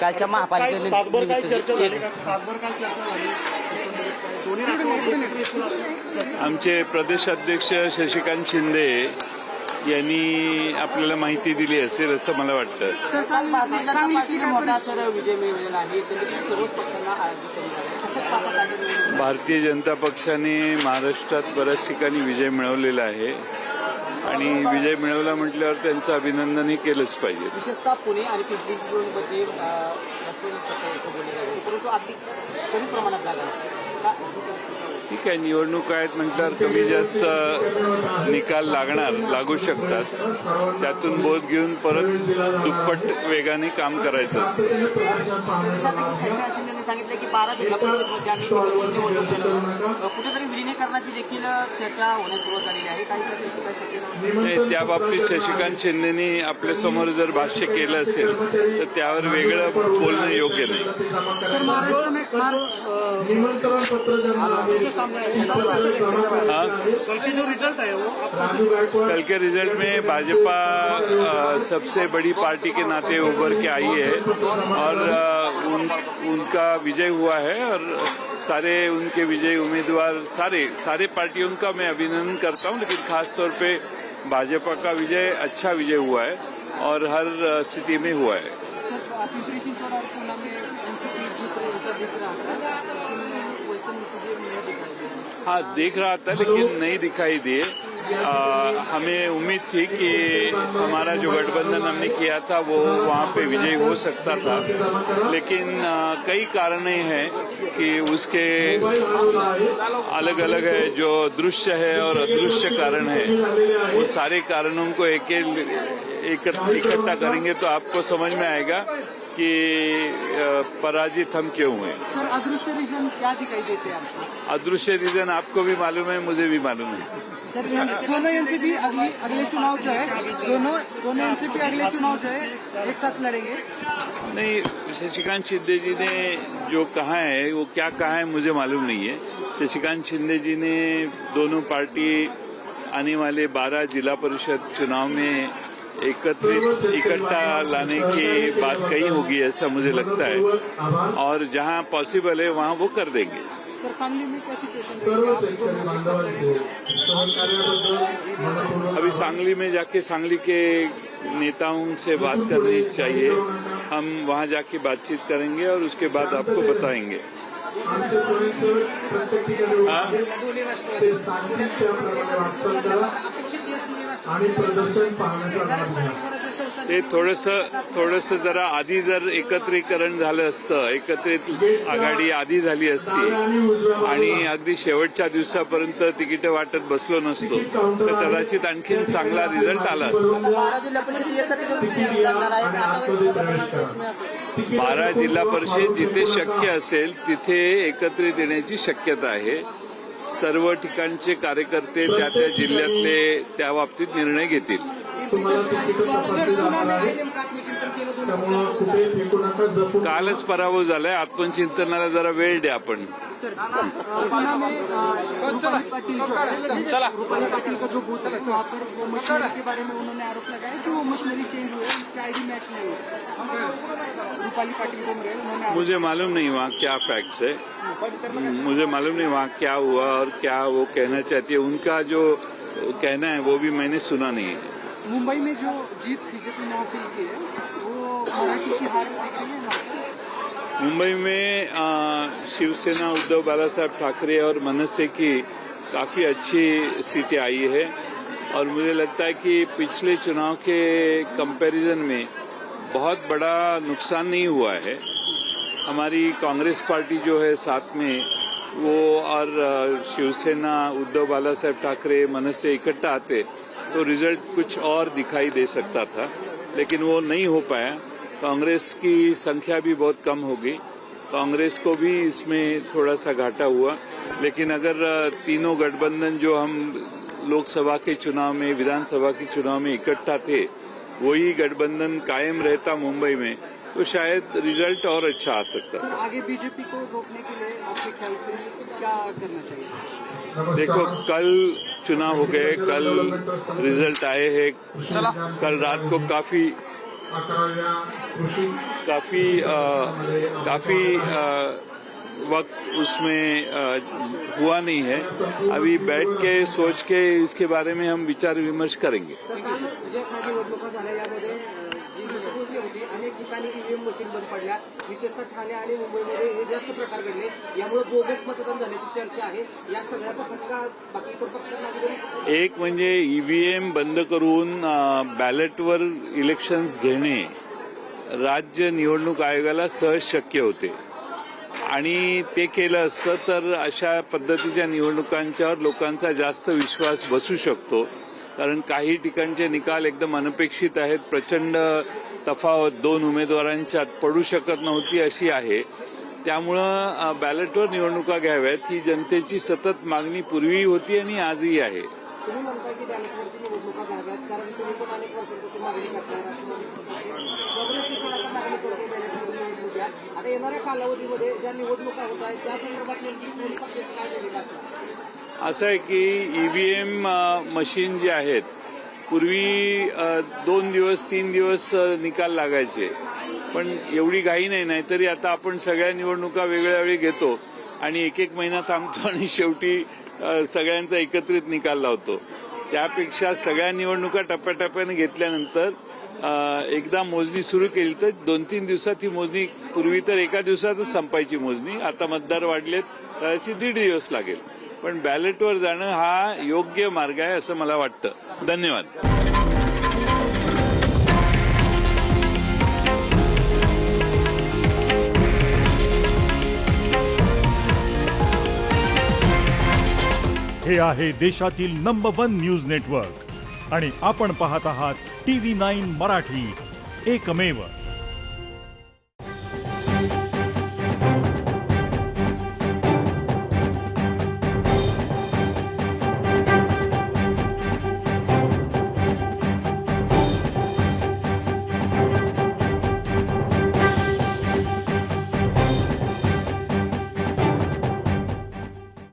कालच्या महापालिकेने तासभर काय चर्चा झाली का? तासभर काय चर्चा झाली दोन्ही राष्ट्रवादी आमचे प्रदेशाध्यक्ष शशिकांत शिंदे यांनी आपल्याला माहिती दिली असेल असं मला वाटतं. भारतीय जनता पार्टीने मोठा सर विजय मिळवलेला आहे. सर्वच पक्षांना भारतीय जनता पक्षाने महाराष्ट्रात बऱ्याच ठिकाणी विजय मिळवलेला आहे आणि विजय मिळवला म्हटल्यावर त्यांचं अभिनंदनही केलंच पाहिजे. विशेषतः पुणे आणि पिंपरी चिंचवडमध्ये परंतु अधिक कमी प्रमाणात जागा ठीक आहे, निवडणूक आहेत म्हटल्यावर कमी जास्त निकाल लागू शकतात. त्यातून बोध घेऊन परत दुप्पट वेगाने काम करायचं असतं. शिंदेने सांगितलं की 12 जिल्हा परिषदमध्ये आम्ही कुठेतरी विलीनीकरणाची देखील चर्चा होण्यास सुरुवात झालेली आहे. काही त्या बाबतीत शशिकांत शिंदेनी आपल्यासमोर जर भाष्य केलं असेल तर त्यावर वेगळं बोलणं योग्य नाही. कल के रिजल्ट में भाजपा सबसे बड़ी पार्टी के नाते उभर के आई है और उनका विजय हुआ है और सारे उनके विजयी उम्मीदवार सारे पार्टियों का मैं अभिनंदन करता हूं, लेकिन खास तौर पे भाजपा का विजय अच्छा विजय हुआ है और हर सिटी में हुआ है. हाँ, देख रहा था लेकिन नहीं दिखाई दिए. हमें उम्मीद थी कि हमारा जो गठबंधन हमने किया था वो वहाँ पे विजय हो सकता था, लेकिन कई कारण हैं कि उसके अलग अलग है, जो दृश्य है और अदृश्य कारण है. वो सारे कारणों को इकट्ठा करेंगे तो आपको समझ में आएगा कि पराजित हम क्यों हुए. सर, अदृश्य रीजन क्या दिखाई देते हैं आपको? अदृश्य रीजन आपको भी मालूम है, मुझे भी मालूम है. सर, दोनों एनसीपी अगले चुनाव जो है दोनों एनसीपी अगले चुनाव जो है एक साथ लड़ेंगे. नहीं, शशिकांत शिंदे जी ने जो कहा है वो क्या कहा है मुझे मालूम नहीं है. शशिकांत शिंदे जी ने दोनों पार्टी आने वाले 12 जिला परिषद चुनाव में इकट्ठा लाने की बात कही होगी ऐसा मुझे लगता है, और जहां पॉसिबल है वहां वो कर देंगे. सर, सांगली में क्या सिचुएशन अभी सांगली में जाके सांगली के नेताओं से बात करनी चाहिए. हम वहां जाके बातचीत करेंगे और उसके बाद आपको बताएंगे. ते थोडंसं जरा आधी जर एकत्रीकरण झालं असतं, एकत्रित आघाडी आधी झाली असती आणि अगदी शेवटच्या दिवसापर्यंत तिकीट वाटत बसलो नसतो तर कदाचित आणखीन चांगला रिझल्ट आला असता. 12 जिल्हा परिषद जिथे शक्य असेल तिथे एकत्रित येण्याची शक्यता आहे. सर्व ठिकाणचे कार्यकर्ते त्या जिल्ह्यातले त्या बाबतीत निर्णय घेतील. कालच पराभव झालाय, आत्मचिंतनाला जरा वेळ द्या. आपण चला पाटिल का जो बूथ है वहाँ पर वो मशीनरी के बारे में उन्होंने आरोप लगाया कि वो मशीनरी चेंज हुआ है, उसका आईडी मैच नहीं हुआ. रूपाली पाटिल को उन्होंने मुझे मालूम नहीं वहाँ क्या फैक्ट्स है, मुझे मालूम नहीं वहाँ क्या हुआ और क्या वो कहना चाहती है. उनका जो कहना है वो भी मैंने सुना नहीं है. मुंबई में जो जीत बीजेपी ने हासिल की है वो मराठी की हार दिख रही है. मुंबई में शिवसेना उद्धव बालासाहेब ठाकरे और मनसे की काफी अच्छी सीटें आई है और मुझे लगता है कि पिछले चुनाव के कंपैरिजन में बहुत बड़ा नुकसान नहीं हुआ है. हमारी कांग्रेस पार्टी जो है साथ में वो और शिवसेना उद्धव बालासाहेब ठाकरे मनसे इकट्ठा आते तो रिजल्ट कुछ और दिखाई दे सकता था, लेकिन वो नहीं हो पाया. कांग्रेस की संख्या भी बहुत कम होगी, कांग्रेस को भी इसमें थोड़ा सा घाटा हुआ. लेकिन अगर तीनों गठबंधन जो हम लोकसभा के चुनाव में, विधानसभा के चुनाव में इकट्ठा थे, वही गठबंधन कायम रहता मुंबई में तो शायद रिजल्ट और अच्छा आ सकता. सर, आगे बीजेपी को रोकने के लिए आपके ख्याल से क्या करना चाहिए? देखो, कल चुनाव हो गए, कल रिजल्ट आए हैं. कल रात को काफी काफ़ी वक्त उसमें हुआ नहीं है। अभी बैठ के सोच के इसके बारे में हम विचार विमर्श करेंगे। काल ज्या काही निवडणुका झाल्या यामध्ये जी मतमोजणी होती अनेक ठिकाणी ईव्हीएम मशीन बंद पडल्या, विशेषतः ठाणे आणि मुंबईमध्ये हे जास्त प्रकार घडले, यामुळे बोगस मतदान झाल्याची चर्चा आहे। या सगळ्याचा फटका बाकी इतर पक्षांना वगैरे एक म्हणजे ईव्हीएम बंद करून बॅलेटवर इलेक्शन्स घेणे राज्य निवडणूक आयोगाला सहज शक्य होते आणि ते केलं असतं तर अशा पद्धतीच्या निवडणुकांच्यावर लोकांचा जास्त विश्वास बसू शकतो। कारण काही ठिकाणचे निकाल एकदम अनपेक्षित आहेत, प्रचंड तफावत दोन उमेदवारांच्यात पडू शकत नव्हती अशी आहे। त्यामुळं बॅलेटवर निवडणुका घ्याव्यात ही जनतेची सतत मागणी पूर्वी होती आणि आजही आहे। तुम्ही म्हणताय की बॅलेटवरती निवडणुका घ्याव्यात, कारण तुम्ही पण अनेक वर्षांपासून मागणी करताय, काँग्रेसने पण आता मागणी करतो बॅलेटवरती निवडणूक घ्या। आता येणाऱ्या कालावधीमध्ये ज्या निवडणुका होत आहेत त्या संदर्भात नेमकी दोन्ही पक्षाची काय भूमिका असणार? असं आहे की ईव्हीएम मशीन जे आहेत पूर्वी 2 दिवस 3 दिवस निकाल लागायचे, पण एवढी घाई नाही तरी आता आपण सगळ्या निवडणुका वेगळ्या वेळी घेतो आणि एक महिना थांबतो आणि शेवटी सगळ्यांचा एकत्रित निकाल लावतो। त्यापेक्षा सगळ्या निवडणुका टप्प्याटप्प्याने घेतल्यानंतर एकदा मोजणी सुरू केली तर 2-3 दिवसात ही मोजणी, पूर्वी तर एका दिवसातच संपायची मोजणी, आता मतदार वाढलेत त्याची 1.5 दिवस लागेल। पण बॅलेटवर जाणं हा योग्य मार्ग आहे असं मला वाटतं। धन्यवाद। हे आहे देशातील नंबर 1 न्यूज नेटवर्क आणि आपण पाहत आहात TV9 मराठी, एकमेव।